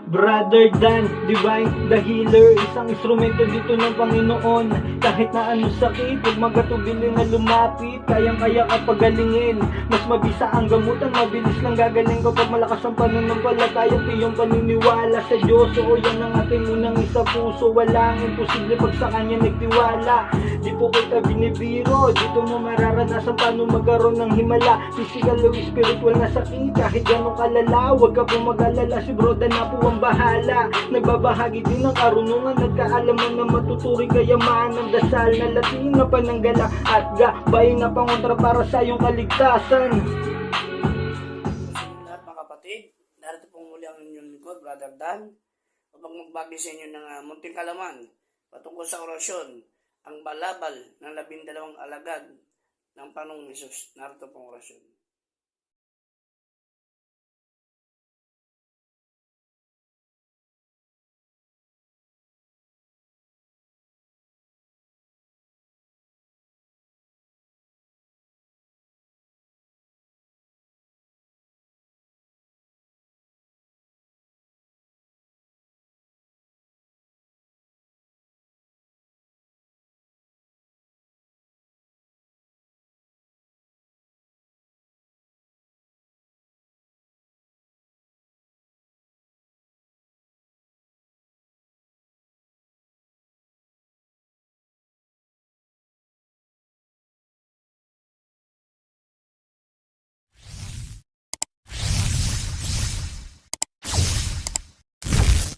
Brother Dan, Divine, the healer. Isang instrumento dito ng Panginoon. Kahit na anong sakit, huwag magatubili na lumapit. Kayang-kaya ka pagalingin. Mas mabisa ang gamutan, mabilis lang gagaling kapag malakas ang pananampalataya. Iyong paniniwala sa Diyos. Oo, yan ang ating unang isa puso. Walang imposible pag sa Kanya nagtiwala. Di po kita binibiro, dito mo mararanasan paano magkaroon ng himala. Physical o spiritual na sakit, kahit ganong kalala. Huwag ka pong mag-alala, si Bro Dan na po ang bahala. Nagbabahagi din ng karunungan, nagkaalaman na matuturing kayaman ng dasal na latin na pananggala at gabay na pangontra para sa iyong kaligtasan. Lahat mga kapatid, narito pong muli ang inyong lingkod, Brother Dan, upang magbagi sa inyo ng munting kalaman patungkol sa orasyon, ang balabal ng 12 alagad ng Panginoong Hesus. Narito pong orasyon.